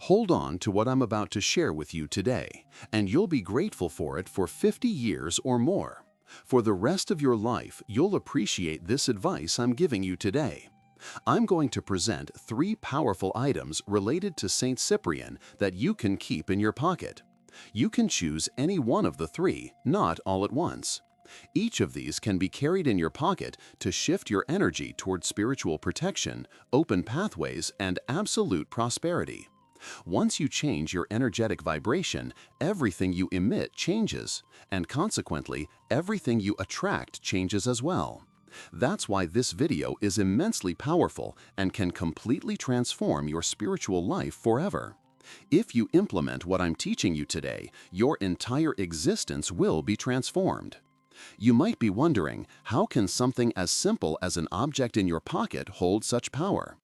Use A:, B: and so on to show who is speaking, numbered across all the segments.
A: Hold on to what I'm about to share with you today, and you'll be grateful for it for 50 years or more. For the rest of your life, you'll appreciate this advice I'm giving you today. I'm going to present 3 powerful items related to Saint Cyprian that you can keep in your pocket. You can choose any one of the 3, not all at once. Each of these can be carried in your pocket to shift your energy toward spiritual protection, open pathways, and absolute prosperity. Once you change your energetic vibration, everything you emit changes, and consequently, everything you attract changes as well. That's why this video is immensely powerful and can completely transform your spiritual life forever. If you implement what I'm teaching you today, your entire existence will be transformed. You might be wondering, how can something as simple as an object in your pocket hold such power?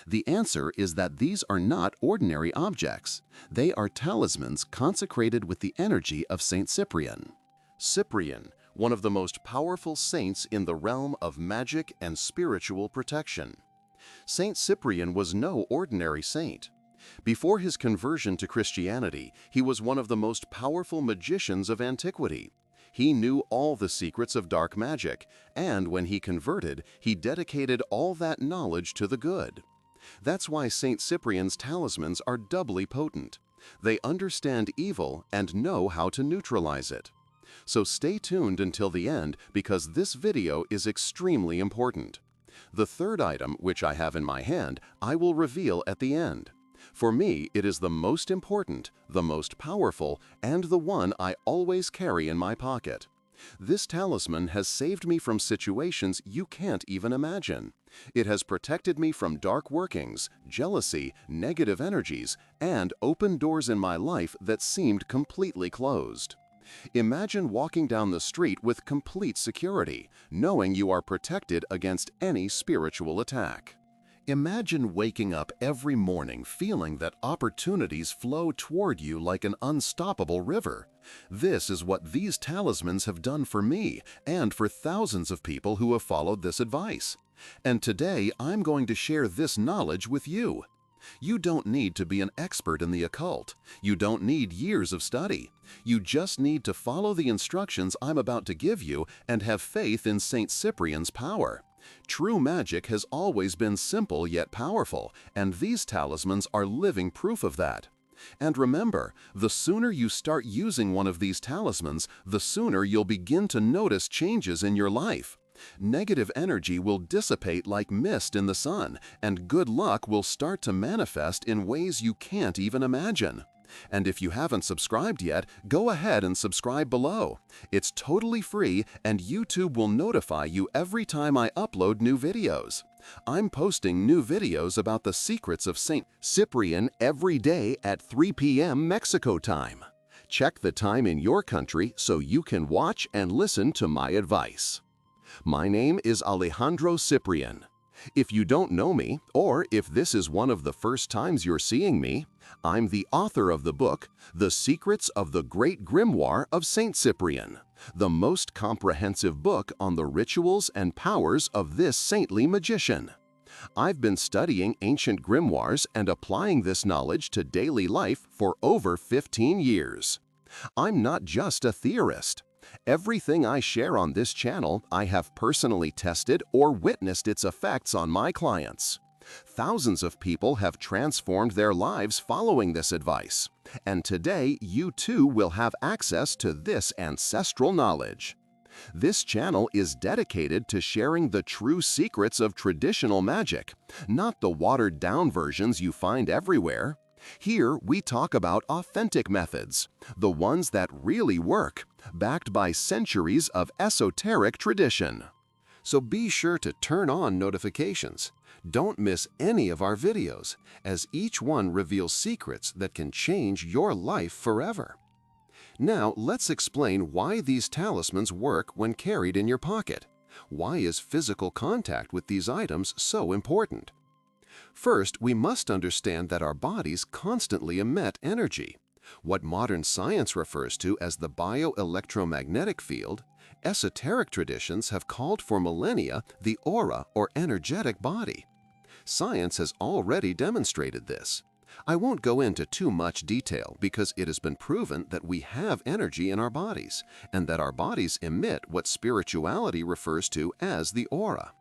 A: The answer is that these are not ordinary objects. They are talismans consecrated with the energy of Saint Cyprian. Cyprian, one of the most powerful saints in the realm of magic and spiritual protection. Saint Cyprian was no ordinary saint. Before his conversion to Christianity, he was one of the most powerful magicians of antiquity. He knew all the secrets of dark magic, and when he converted, he dedicated all that knowledge to the good. That's why Saint Cyprian's talismans are doubly potent. They understand evil and know how to neutralize it. So stay tuned until the end because this video is extremely important. The third item, which I have in my hand, I will reveal at the end. For me, it is the most important, the most powerful, and the one I always carry in my pocket. This talisman has saved me from situations you can't even imagine. It has protected me from dark workings, jealousy, negative energies, and opened doors in my life that seemed completely closed. Imagine walking down the street with complete security, knowing you are protected against any spiritual attack. Imagine waking up every morning feeling that opportunities flow toward you like an unstoppable river. This is what these talismans have done for me and for thousands of people who have followed this advice. And today I'm going to share this knowledge with you. You don't need to be an expert in the occult. You don't need years of study. You just need to follow the instructions I'm about to give you and have faith in Saint Cyprian's power. True magic has always been simple yet powerful, and these talismans are living proof of that. And remember, the sooner you start using one of these talismans, the sooner you'll begin to notice changes in your life. Negative energy will dissipate like mist in the sun, and good luck will start to manifest in ways you can't even imagine. And if you haven't subscribed yet, go ahead and subscribe below. It's totally free, and YouTube will notify you every time I upload new videos. I'm posting new videos about the secrets of Saint Cyprian every day at 3 p.m. Mexico time. Check the time in your country so you can watch and listen to my advice. My name is Alejandro Cyprian. If you don't know me, or if this is one of the first times you're seeing me, I'm the author of the book, The Secrets of the Great Grimoire of Saint Cyprian, the most comprehensive book on the rituals and powers of this saintly magician. I've been studying ancient grimoires and applying this knowledge to daily life for over 15 years. I'm not just a theorist. Everything I share on this channel, I have personally tested or witnessed its effects on my clients. Thousands of people have transformed their lives following this advice, and today you too will have access to this ancestral knowledge. This channel is dedicated to sharing the true secrets of traditional magic, not the watered-down versions you find everywhere. Here we talk about authentic methods, the ones that really work, backed by centuries of esoteric tradition. So be sure to turn on notifications. Don't miss any of our videos, as each one reveals secrets that can change your life forever. Now let's explain why these talismans work when carried in your pocket. Why is physical contact with these items so important? First, we must understand that our bodies constantly emit energy. What modern science refers to as the bioelectromagnetic field, esoteric traditions have called for millennia the aura or energetic body. Science has already demonstrated this. I won't go into too much detail because it has been proven that we have energy in our bodies and that our bodies emit what spirituality refers to as the aura.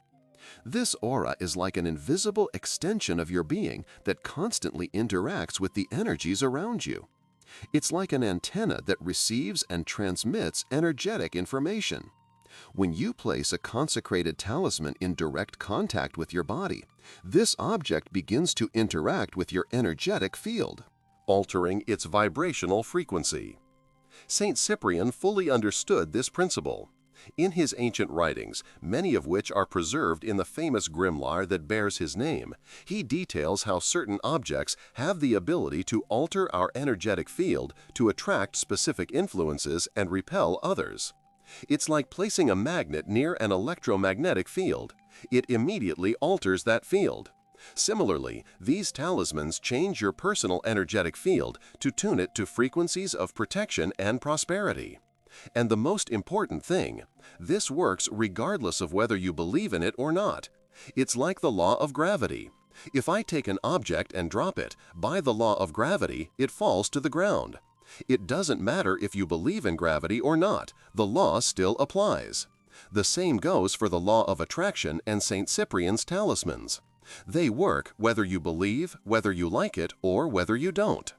A: This aura is like an invisible extension of your being that constantly interacts with the energies around you. It's like an antenna that receives and transmits energetic information. When you place a consecrated talisman in direct contact with your body, this object begins to interact with your energetic field, altering its vibrational frequency. Saint Cyprian fully understood this principle. In his ancient writings, many of which are preserved in the famous grimoire that bears his name, he details how certain objects have the ability to alter our energetic field to attract specific influences and repel others. It's like placing a magnet near an electromagnetic field. It immediately alters that field. Similarly, these talismans change your personal energetic field to tune it to frequencies of protection and prosperity. And the most important thing, this works regardless of whether you believe in it or not. It's like the law of gravity. If I take an object and drop it, by the law of gravity, it falls to the ground. It doesn't matter if you believe in gravity or not, the law still applies. The same goes for the law of attraction and St. Cyprian's talismans. They work whether you believe, whether you like it, or whether you don't.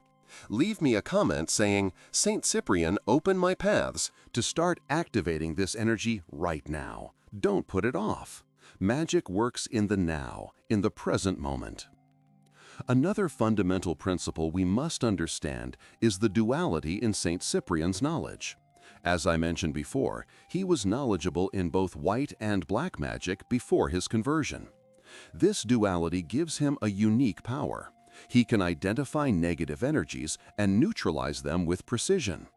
A: Leave me a comment saying, "St. Cyprian, open my paths," to start activating this energy right now. Don't put it off. Magic works in the now, in the present moment. Another fundamental principle we must understand is the duality in St. Cyprian's knowledge. As I mentioned before, he was knowledgeable in both white and black magic before his conversion. This duality gives him a unique power. He can identify negative energies and neutralize them with precision.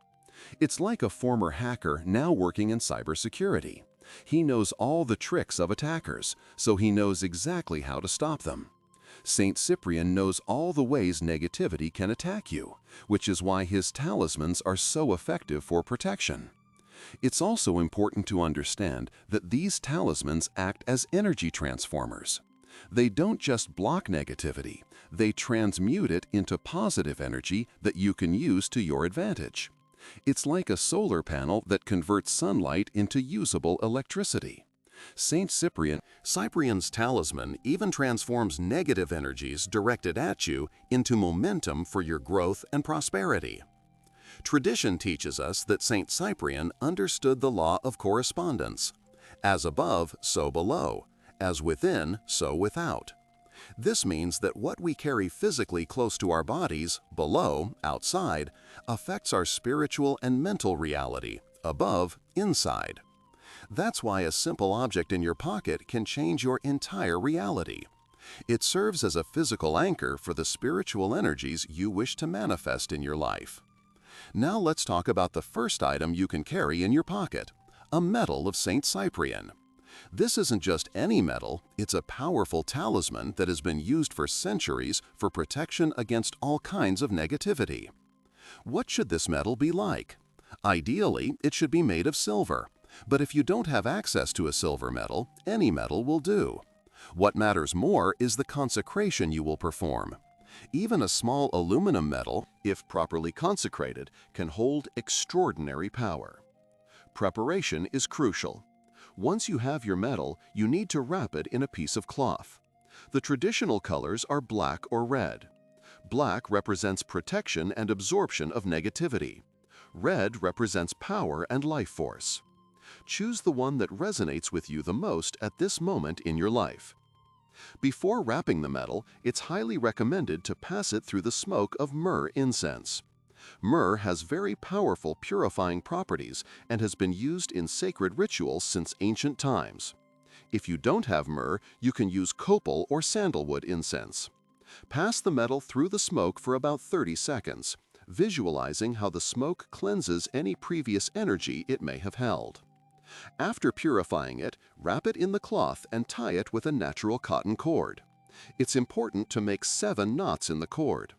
A: It's like a former hacker now working in cybersecurity. He knows all the tricks of attackers, so he knows exactly how to stop them. Saint Cyprian knows all the ways negativity can attack you, which is why his talismans are so effective for protection. It's also important to understand that these talismans act as energy transformers. They don't just block negativity, they transmute it into positive energy that you can use to your advantage. It's like a solar panel that converts sunlight into usable electricity. Saint Cyprian's talisman even transforms negative energies directed at you into momentum for your growth and prosperity. Tradition teaches us that Saint Cyprian understood the law of correspondence. As above, so below. As within, so without. This means that what we carry physically close to our bodies, below, outside, affects our spiritual and mental reality, above, inside. That's why a simple object in your pocket can change your entire reality. It serves as a physical anchor for the spiritual energies you wish to manifest in your life. Now let's talk about the first item you can carry in your pocket, a medal of Saint Cyprian. This isn't just any medal, it's a powerful talisman that has been used for centuries for protection against all kinds of negativity. What should this medal be like? Ideally, it should be made of silver. But if you don't have access to a silver medal, any medal will do. What matters more is the consecration you will perform. Even a small aluminum medal, if properly consecrated, can hold extraordinary power. Preparation is crucial. Once you have your medal, you need to wrap it in a piece of cloth. The traditional colors are black or red. Black represents protection and absorption of negativity. Red represents power and life force. Choose the one that resonates with you the most at this moment in your life. Before wrapping the medal, it's highly recommended to pass it through the smoke of myrrh incense. Myrrh has very powerful purifying properties and has been used in sacred rituals since ancient times. If you don't have myrrh, you can use copal or sandalwood incense. Pass the medal through the smoke for about 30 seconds, visualizing how the smoke cleanses any previous energy it may have held. After purifying it, wrap it in the cloth and tie it with a natural cotton cord. It's important to make 7 knots in the cord.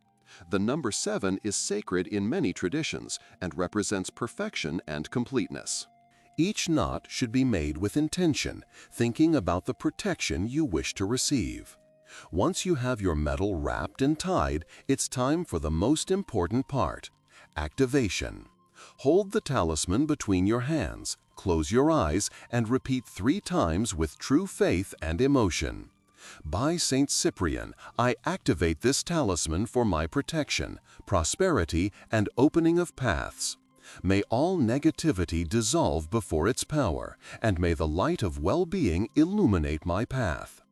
A: The number 7 is sacred in many traditions and represents perfection and completeness. Each knot should be made with intention, thinking about the protection you wish to receive. Once you have your metal wrapped and tied, it's time for the most important part: activation. Hold the talisman between your hands, close your eyes, and repeat 3 times with true faith and emotion. By Saint Cyprian, I activate this talisman for my protection, prosperity, and opening of paths. May all negativity dissolve before its power, and may the light of well-being illuminate my path.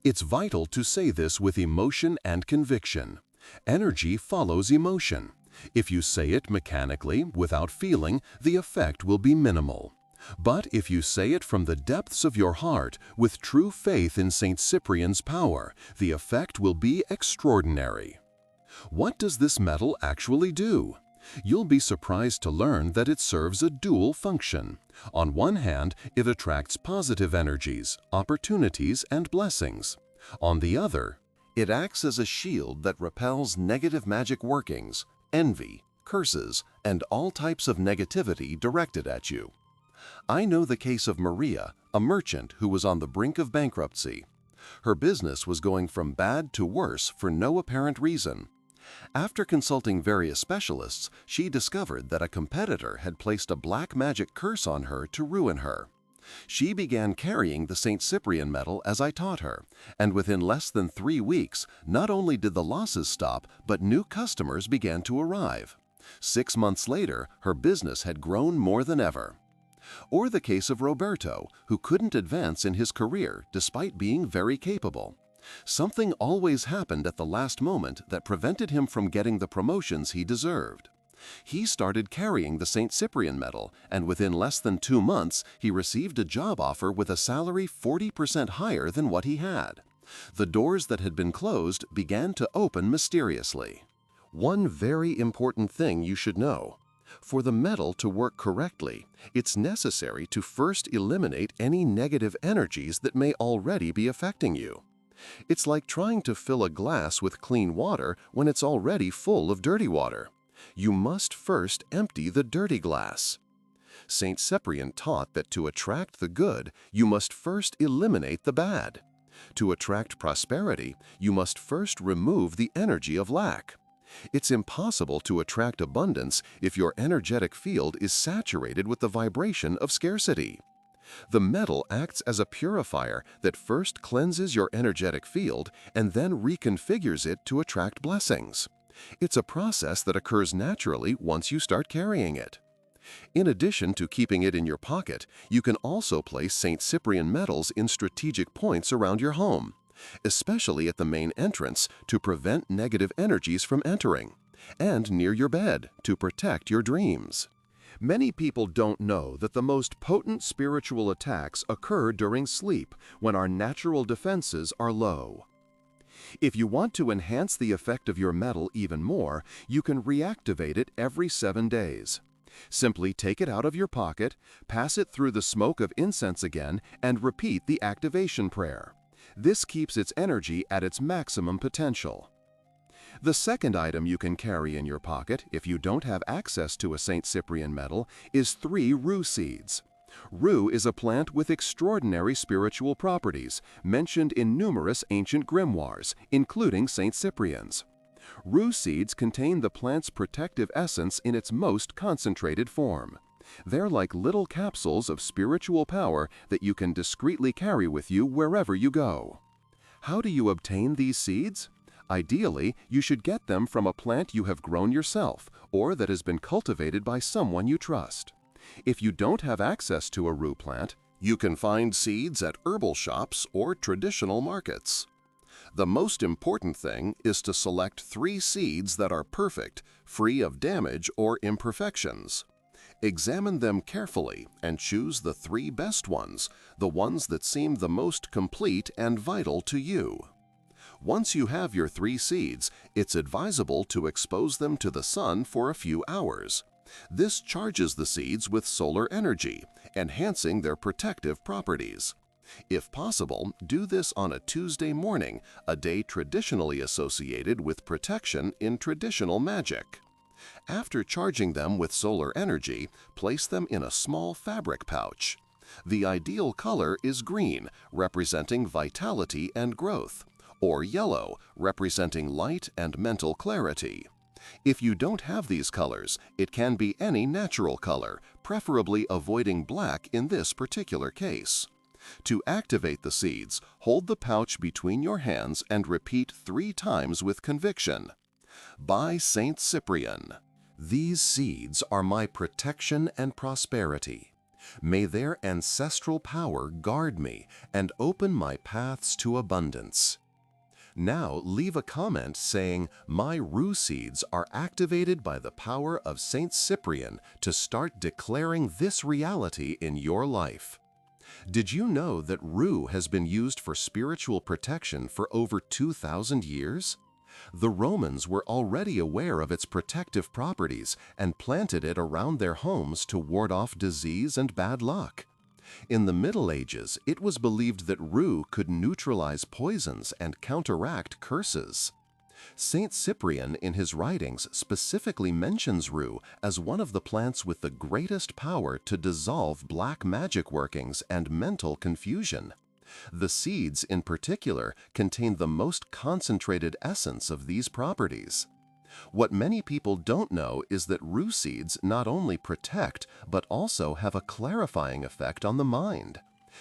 A: It's vital to say this with emotion and conviction. Energy follows emotion. If you say it mechanically, without feeling, the effect will be minimal. But if you say it from the depths of your heart, with true faith in Saint Cyprian's power, the effect will be extraordinary. What does this metal actually do? You'll be surprised to learn that it serves a dual function. On one hand, it attracts positive energies, opportunities, and blessings. On the other, it acts as a shield that repels negative magic workings, envy, curses, and all types of negativity directed at you. I know the case of Maria, a merchant who was on the brink of bankruptcy. Her business was going from bad to worse for no apparent reason. After consulting various specialists, she discovered that a competitor had placed a black magic curse on her to ruin her. She began carrying the St. Cyprian metal as I taught her, and within less than 3 weeks, not only did the losses stop, but new customers began to arrive. 6 months later, her business had grown more than ever. Or the case of Roberto, who couldn't advance in his career despite being very capable. Something always happened at the last moment that prevented him from getting the promotions he deserved. He started carrying the St. Cyprian medal, and within less than 2 months, he received a job offer with a salary 40% higher than what he had. The doors that had been closed began to open mysteriously. One very important thing you should know. For the medal to work correctly, it's necessary to first eliminate any negative energies that may already be affecting you. It's like trying to fill a glass with clean water when it's already full of dirty water. You must first empty the dirty glass. Saint Cyprian taught that to attract the good, you must first eliminate the bad. To attract prosperity, you must first remove the energy of lack. It's impossible to attract abundance if your energetic field is saturated with the vibration of scarcity. The metal acts as a purifier that first cleanses your energetic field and then reconfigures it to attract blessings. It's a process that occurs naturally once you start carrying it. In addition to keeping it in your pocket, you can also place St. Cyprian medals in strategic points around your home, especially at the main entrance to prevent negative energies from entering, and near your bed to protect your dreams. Many people don't know that the most potent spiritual attacks occur during sleep when our natural defenses are low. If you want to enhance the effect of your metal even more, you can reactivate it every 7 days. Simply take it out of your pocket, pass it through the smoke of incense again, and repeat the activation prayer. This keeps its energy at its maximum potential. The second item you can carry in your pocket, if you don't have access to a St. Cyprian medal, is 3 rue seeds. Rue is a plant with extraordinary spiritual properties, mentioned in numerous ancient grimoires, including St. Cyprian's. Rue seeds contain the plant's protective essence in its most concentrated form. They're like little capsules of spiritual power that you can discreetly carry with you wherever you go. How do you obtain these seeds? Ideally, you should get them from a plant you have grown yourself or that has been cultivated by someone you trust. If you don't have access to a rue plant, you can find seeds at herbal shops or traditional markets. The most important thing is to select 3 seeds that are perfect, free of damage or imperfections. Examine them carefully and choose the 3 best ones, the ones that seem the most complete and vital to you. Once you have your 3 seeds, it's advisable to expose them to the sun for a few hours. This charges the seeds with solar energy, enhancing their protective properties. If possible, do this on a Tuesday morning, a day traditionally associated with protection in traditional magic. After charging them with solar energy, place them in a small fabric pouch. The ideal color is green, representing vitality and growth, or yellow, representing light and mental clarity. If you don't have these colors, it can be any natural color, preferably avoiding black in this particular case. To activate the seeds, hold the pouch between your hands and repeat 3 times with conviction. By Saint Cyprian. These seeds are my protection and prosperity. May their ancestral power guard me and open my paths to abundance. Now leave a comment saying, "My rue seeds are activated by the power of Saint Cyprian," to start declaring this reality in your life. Did you know that rue has been used for spiritual protection for over 2,000 years? The Romans were already aware of its protective properties and planted it around their homes to ward off disease and bad luck. In the Middle Ages, it was believed that rue could neutralize poisons and counteract curses. Saint Cyprian in his writings specifically mentions rue as one of the plants with the greatest power to dissolve black magic workings and mental confusion. The seeds, in particular, contain the most concentrated essence of these properties. What many people don't know is that rue seeds not only protect, but also have a clarifying effect on the mind.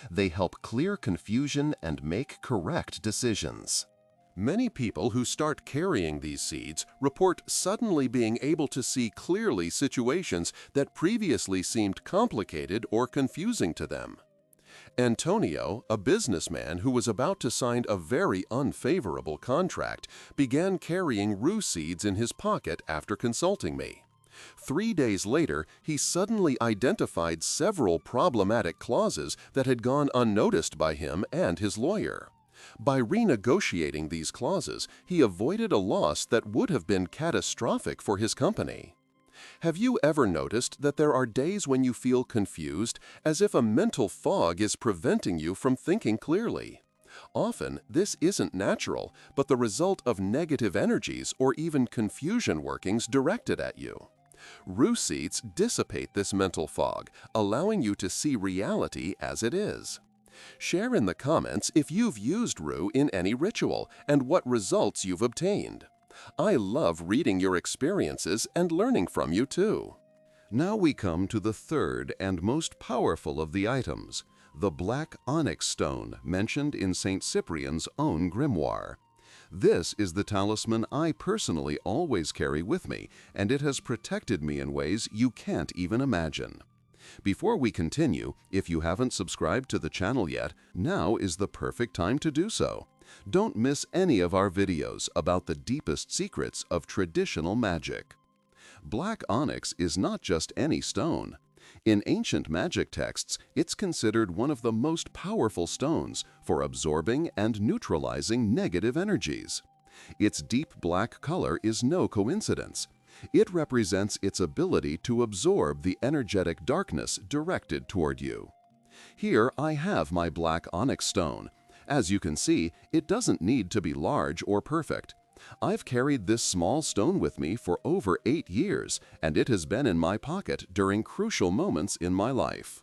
A: They help clear confusion and make correct decisions. Many people who start carrying these seeds report suddenly being able to see clearly situations that previously seemed complicated or confusing to them. Antonio, a businessman who was about to sign a very unfavorable contract, began carrying rue seeds in his pocket after consulting me. 3 days later, he suddenly identified several problematic clauses that had gone unnoticed by him and his lawyer. By renegotiating these clauses, he avoided a loss that would have been catastrophic for his company. Have you ever noticed that there are days when you feel confused, as if a mental fog is preventing you from thinking clearly? Often, this isn't natural, but the result of negative energies or even confusion workings directed at you. Rue seeds dissipate this mental fog, allowing you to see reality as it is. Share in the comments if you've used rue in any ritual and what results you've obtained. I love reading your experiences and learning from you too. Now we come to the third and most powerful of the items, the black onyx stone mentioned in Saint Cyprian's own grimoire. This is the talisman I personally always carry with me, and it has protected me in ways you can't even imagine. Before we continue, if you haven't subscribed to the channel yet, now is the perfect time to do so. Don't miss any of our videos about the deepest secrets of traditional magic. Black onyx is not just any stone. In ancient magic texts, it's considered one of the most powerful stones for absorbing and neutralizing negative energies. Its deep black color is no coincidence. It represents its ability to absorb the energetic darkness directed toward you. Here I have my black onyx stone. As you can see, it doesn't need to be large or perfect. I've carried this small stone with me for over 8 years, and it has been in my pocket during crucial moments in my life.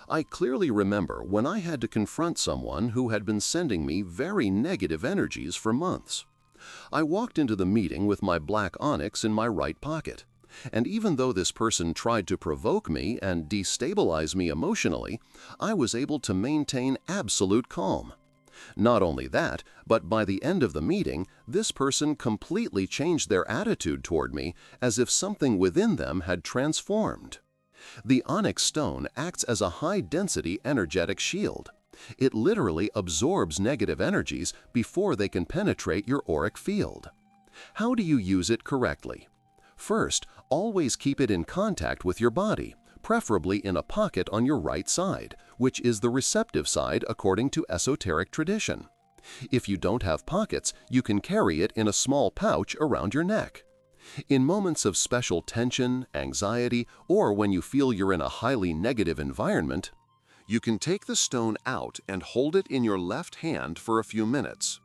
A: I clearly remember when I had to confront someone who had been sending me very negative energies for months. I walked into the meeting with my black onyx in my right pocket, and even though this person tried to provoke me and destabilize me emotionally, I was able to maintain absolute calm. Not only that, but by the end of the meeting, this person completely changed their attitude toward me as if something within them had transformed. The onyx stone acts as a high-density energetic shield. It literally absorbs negative energies before they can penetrate your auric field. How do you use it correctly? First, always keep it in contact with your body, preferably in a pocket on your right side, which is the receptive side according to esoteric tradition. If you don't have pockets, you can carry it in a small pouch around your neck. In moments of special tension, anxiety, or when you feel you're in a highly negative environment, you can take the stone out and hold it in your left hand for a few minutes.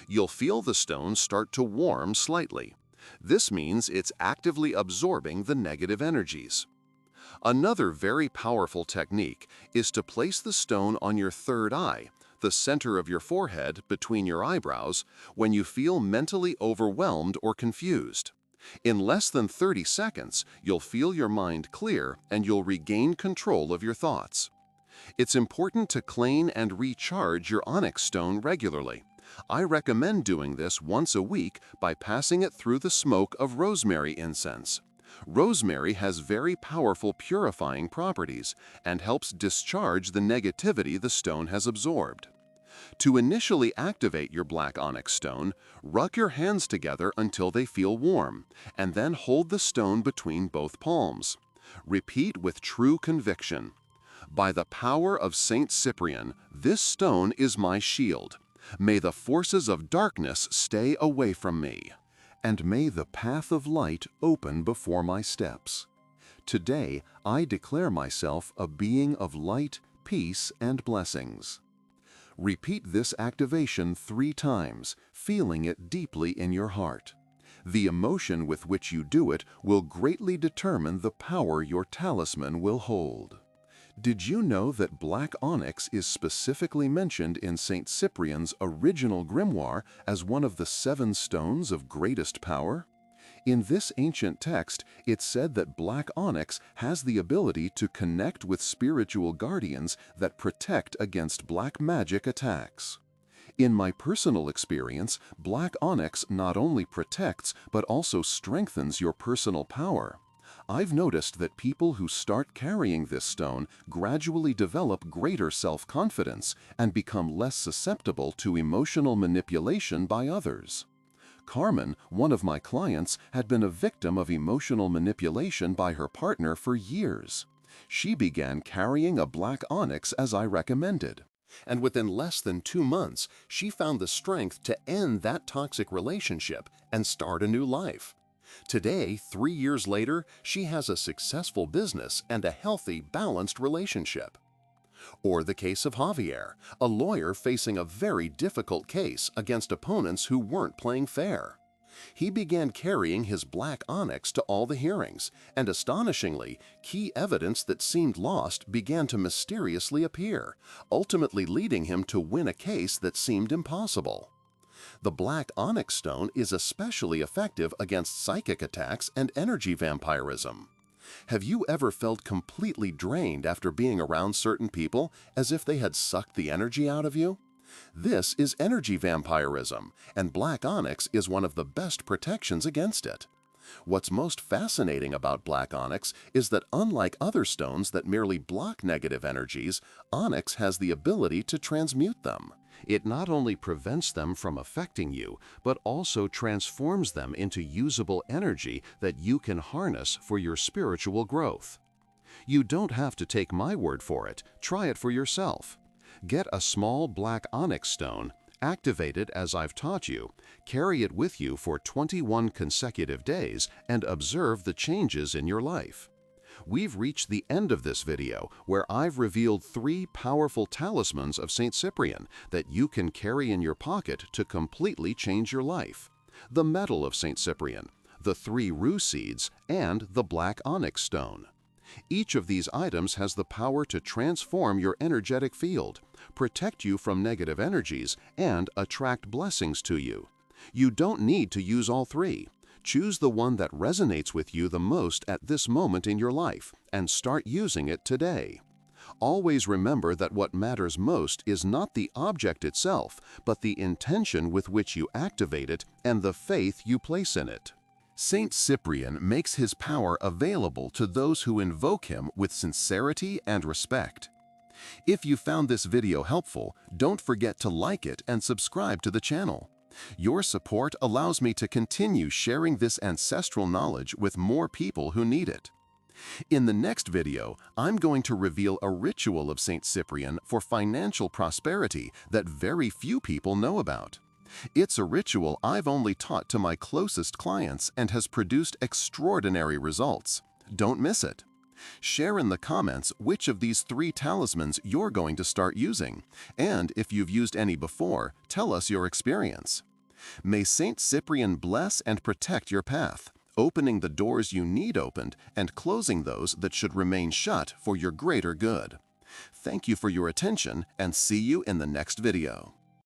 A: You'll feel the stone start to warm slightly. This means it's actively absorbing the negative energies. Another very powerful technique is to place the stone on your third eye, the center of your forehead between your eyebrows, when you feel mentally overwhelmed or confused. In less than 30 seconds, you'll feel your mind clear and you'll regain control of your thoughts. It's important to clean and recharge your onyx stone regularly. I recommend doing this once a week by passing it through the smoke of rosemary incense. Rosemary has very powerful purifying properties and helps discharge the negativity the stone has absorbed. To initially activate your black onyx stone, rub your hands together until they feel warm, and then hold the stone between both palms. Repeat with true conviction. By the power of Saint Cyprian, this stone is my shield. May the forces of darkness stay away from me, and may the path of light open before my steps. Today, I declare myself a being of light, peace, and blessings. Repeat this activation 3 times, feeling it deeply in your heart. The emotion with which you do it will greatly determine the power your talisman will hold. Did you know that black onyx is specifically mentioned in Saint Cyprian's original grimoire as one of the 7 stones of greatest power? In this ancient text, it said that black onyx has the ability to connect with spiritual guardians that protect against black magic attacks. In my personal experience, black onyx not only protects but also strengthens your personal power. I've noticed that people who start carrying this stone gradually develop greater self-confidence and become less susceptible to emotional manipulation by others. Carmen, one of my clients, had been a victim of emotional manipulation by her partner for years. She began carrying a black onyx as I recommended. And within less than 2 months, she found the strength to end that toxic relationship and start a new life. Today, 3 years later, she has a successful business and a healthy, balanced relationship. Or the case of Javier, a lawyer facing a very difficult case against opponents who weren't playing fair. He began carrying his black onyx to all the hearings, and astonishingly, key evidence that seemed lost began to mysteriously appear, ultimately leading him to win a case that seemed impossible. The black onyx stone is especially effective against psychic attacks and energy vampirism. Have you ever felt completely drained after being around certain people, as if they had sucked the energy out of you? This is energy vampirism, and black onyx is one of the best protections against it. What's most fascinating about black onyx is that unlike other stones that merely block negative energies, onyx has the ability to transmute them. It not only prevents them from affecting you, but also transforms them into usable energy that you can harness for your spiritual growth. You don't have to take my word for it. Try it for yourself. Get a small black onyx stone, activate it as I've taught you, carry it with you for 21 consecutive days, and observe the changes in your life. We've reached the end of this video where I've revealed 3 powerful talismans of Saint Cyprian that you can carry in your pocket to completely change your life. The medal of Saint Cyprian, the 3 rue seeds, and the black onyx stone. Each of these items has the power to transform your energetic field, protect you from negative energies, and attract blessings to you. You don't need to use all 3. Choose the one that resonates with you the most at this moment in your life and start using it today. Always remember that what matters most is not the object itself, but the intention with which you activate it and the faith you place in it. Saint Cyprian makes his power available to those who invoke him with sincerity and respect. If you found this video helpful, don't forget to like it and subscribe to the channel. Your support allows me to continue sharing this ancestral knowledge with more people who need it. In the next video, I'm going to reveal a ritual of Saint Cyprian for financial prosperity that very few people know about. It's a ritual I've only taught to my closest clients and has produced extraordinary results. Don't miss it. Share in the comments which of these 3 talismans you're going to start using, and if you've used any before, tell us your experience. May Saint Cyprian bless and protect your path, opening the doors you need opened and closing those that should remain shut for your greater good. Thank you for your attention and see you in the next video.